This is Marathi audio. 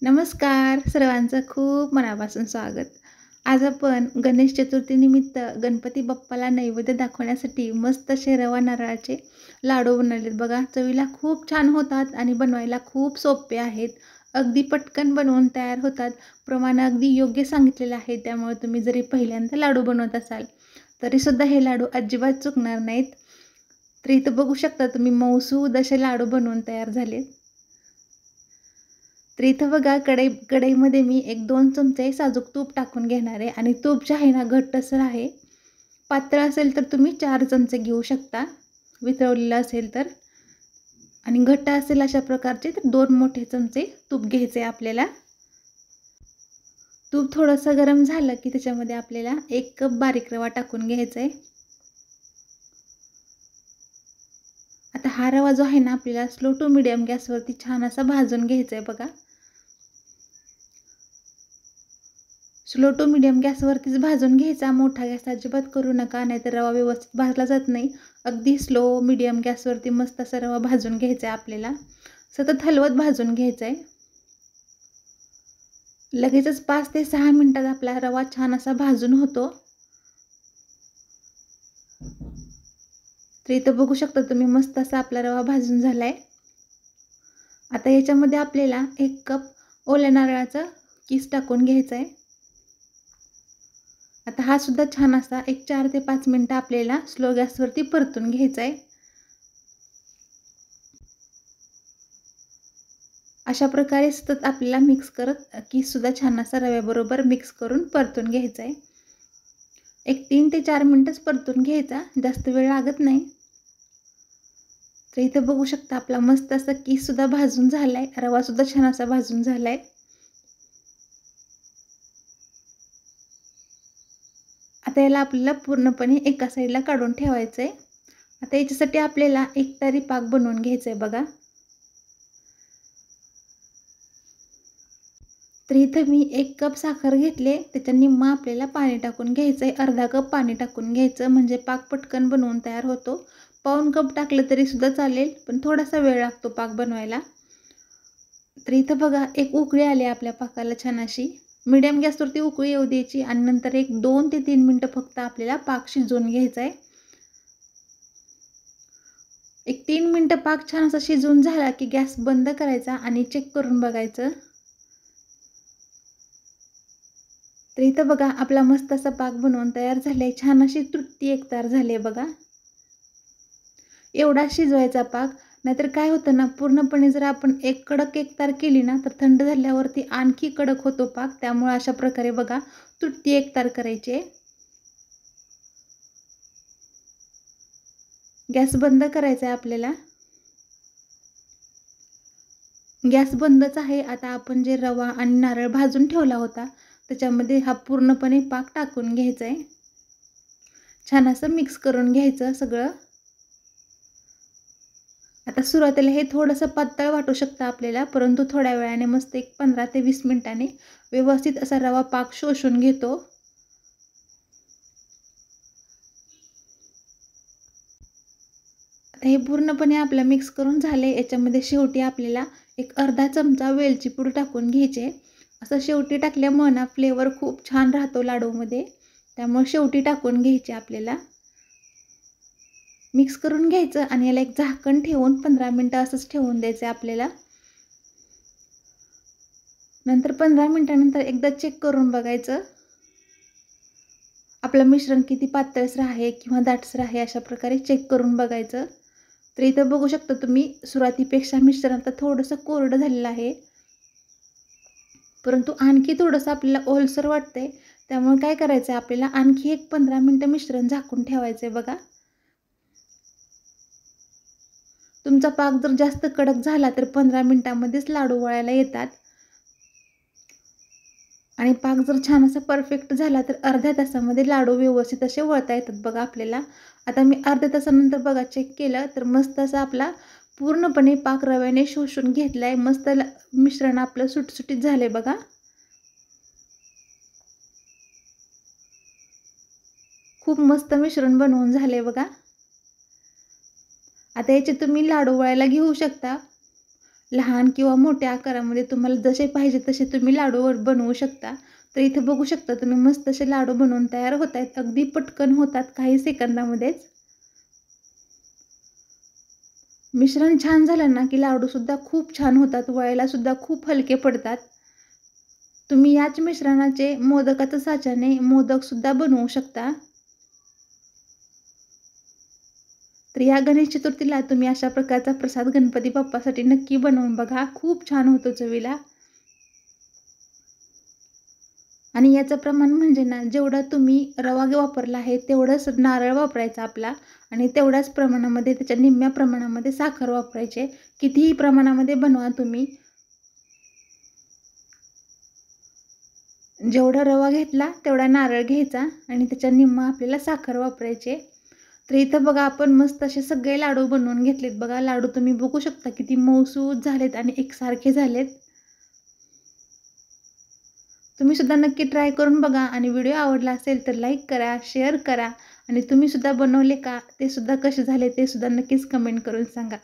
नमस्कार सर्वांचं खूप मनापासून स्वागत. आज आपण गणेश चतुर्थीनिमित्त गणपती बाप्पाला नैवेद्य दाखवण्यासाठी मस्त असे रवा नारळाचे लाडू बनवलेत बघा. चवीला खूप छान होतात आणि बनवायला खूप सोपे आहेत. अगदी पटकन बनवून तयार होतात. प्रमाण अगदी योग्य सांगितलेलं आहे, त्यामुळे तुम्ही जरी पहिल्यांदा लाडू बनवत असाल तरीसुद्धा हे लाडू अजिबात चुकणार नाहीत. तर इथं बघू शकता तुम्ही मऊसूद असे लाडू बनवून तयार झालेत. तर इथं बघा कढईमध्ये मी 1-2 चमचे साजूक तूप टाकून घेणार आहे आणि तूप जे आहे ना घट्टसर आहे. पातळ असेल तर तुम्ही 4 चमचे घेऊ शकता, वितळवलेलं असेल तर. आणि घट्ट असेल अशा प्रकारचे तर 2 मोठे चमचे तूप घ्यायचे आपल्याला. तूप थोडंसं गरम झालं की त्याच्यामध्ये आपल्याला 1 कप बारीक रवा टाकून घ्यायचा आहे. आता हा रवा जो आहे ना आपल्याला स्लो टू मीडियम गॅसवरती छान असा भाजून घ्यायचा आहे बघा. स्लो टू मीडियम गॅसवरतीच भाजून घ्यायचा. मोठा गॅस अजिबात करू नका, नाहीतर रवा व्यवस्थित भाजला जात नाही. अगदी स्लो मीडियम गॅसवरती मस्त असा रवा भाजून घ्यायचा आहे आपल्याला. सतत हलवत भाजून घ्यायचा आहे. लगेचच 5 ते 6 मिनिटात आपला रवा छान असा भाजून होतो. तर इथं बघू शकता तुम्ही मस्त असा आपला रवा भाजून झालाय. आता याच्यामध्ये आपल्याला 1 कप ओल्या नारळाचा किस टाकून घ्यायचा आहे. आता हा सुद्धा छान असा 4 ते 5 मिनिटं आपल्याला स्लो गॅसवरती परतून घ्यायचा आहे. अशा प्रकारे सतत आपल्याला मिक्स करत किस सुद्धा छान असा रव्याबरोबर मिक्स करून परतून घ्यायचा आहे. 3 ते 4 मिनिटच परतून घ्यायचा, जास्त वेळ लागत नाही. तर इथं बघू शकता आपला मस्त असा किस सुद्धा भाजून झालाय, रवा सुद्धा छान असा भाजून झालाय. आता याला आपल्याला पूर्णपणे एका साईडला काढून ठेवायचं आहे. आता याच्यासाठी आपल्याला एकतारी पाक बनवून घ्यायचा आहे बघा. तर इथं मी 1 कप साखर घेतले, त्याच्या निम्मा आपल्याला पाणी टाकून घ्यायचं आहे. अर्धा कप पाणी टाकून घ्यायचं म्हणजे पाक पटकन बनवून तयार होतो. पाऊण कप टाकलं तरी सुद्धा चालेल, पण थोडासा वेळ लागतो पाक बनवायला. तर इथं बघा एक उकळी आली आपल्या पाकाला छान अशी. मीडियम गॅसवरती उकळी येऊ द्यायची आणि नंतर 2 ते 3 मिनिटं फक्त आपल्याला पाक शिजवून घ्यायचा आहे. 3 मिनिटं पाक छान असा शिजवून झाला की गॅस बंद करायचा आणि चेक करून बघायचं. तर इथं बघा आपला मस्त असा पाक बनवून तयार झालाय. छान अशी तृप्ती एकतार झाली बघा. एवढा शिजवायचा पाक, नाहीतर काय होतं ना पूर्णपणे जर आपण कडक एकतार केली ना तर थंड झाल्यावरती आणखी कडक होतो पाक. त्यामुळे अशा प्रकारे बघा तृप्ती एकतार करायची आहे. गॅस बंद करायचा आहे आपल्याला. गॅस बंदच आहे. आता आपण जे रवा आणि नारळ भाजून ठेवला होता त्याच्यामध्ये हा पूर्णपणे पाक टाकून घ्यायचा आहे. छान असं मिक्स करून घ्यायचं सगळं. आता सुरुवातीला हे थोडंसं पातळ वाटू शकतं आपल्याला, परंतु थोड्या वेळाने मस्त 15 ते 20 मिनिटांनी व्यवस्थित असा रवा पाक शोषून घेतो. आता हे पूर्णपणे आपलं मिक्स करून झाले. याच्यामध्ये शेवटी आपल्याला अर्धा चमचा वेलची पूड टाकून घ्यायचे. असं शेवटी टाकल्यामुळे ना फ्लेवर खूप छान राहतो लाडूमध्ये, त्यामुळे शेवटी टाकून घ्यायचे आपल्याला. मिक्स करून घ्यायचं आणि याला झाकण ठेवून 15 मिनिटं असंच ठेवून द्यायचं आपल्याला. नंतर 15 मिनिटानंतर एकदा चेक करून बघायचं आपलं मिश्रण किती पातळसर आहे किंवा दाटसर आहे. अशा प्रकारे चेक करून बघायचं. तर इथं बघू शकता तुम्ही सुरुवातीपेक्षा मिश्रण आता थोडंसं कोरडं झालेलं आहे, परंतु आणखी थोडंसं आपल्याला ओलसर वाटतंय. त्यामुळे काय करायचं आहे आपल्याला आणखी 15 मिनिटं मिश्रण झाकून ठेवायचं आहे बघा. तुमचा पाक जर जास्त कडक झाला तर 15 मिनिटांमध्येच लाडू वळायला येतात आणि पाक जर छान असा परफेक्ट झाला तर अर्ध्या तासामध्ये लाडू व्यवस्थित असे वळता येतात बघा आपल्याला. आता मी अर्ध्या तासानंतर बघा चेक केलं तर मस्त असा आपला पूर्णपणे पाक रव्याने शोषून घेतलाय. मस्त मिश्रण आपलं सुटसुटीत झालंय बघा. खूप मस्त मिश्रण बनवून झालंय बघा. आता याचे तुम्ही लाडू वळायला घेऊ शकता. लहान किंवा मोठ्या आकारामध्ये तुम्हाला जसे पाहिजे तसे तुम्ही लाडू बनवू शकता. तर इथे बघू शकता तुम्ही मस्त असे लाडू बनवून तयार होत आहेत. अगदी पटकन होतात, काही सेकंदामध्येच. मिश्रण छान झालं ना की लाडूसुद्धा खूप छान होतात, वळायलासुद्धा खूप हलके पडतात. तुम्ही याच मिश्रणाचे मोदकाच्या साच्याने मोदकसुद्धा बनवू शकता. तर या गणेश चतुर्थीला तुम्ही अशा प्रकारचा प्रसाद गणपती बाप्पासाठी नक्की बनवून बघा. खूप छान होतो चवीला. आणि याचं प्रमाण म्हणजे ना, जेवढा तुम्ही रवा वापरला आहे तेवढंच नारळ वापरायचा आपला आणि तेवढ्याच प्रमाणामध्ये, त्याच्या निम्म्या प्रमाणामध्ये साखर वापरायचे. कितीही प्रमाणामध्ये बनवा तुम्ही. जेवढा रवा घेतला तेवढा नारळ घ्यायचा आणि त्याच्या निम्मा आपल्याला साखर वापरायचे. तर इथं बघा आपण मस्त असे सगळे लाडू बनवून घेतलेत बघा. लाडू तुम्ही बघू शकता किती मऊसूत झालेत आणि एकसारखे झालेत. तुम्ही सुद्धा नक्की ट्राय करून बघा आणि व्हिडिओ आवडला असेल तर लाईक करा, शेअर करा आणि तुम्ही सुद्धा बनवले का ते सुद्धा कसे झाले ते सुद्धा नक्कीच कमेंट करून सांगा.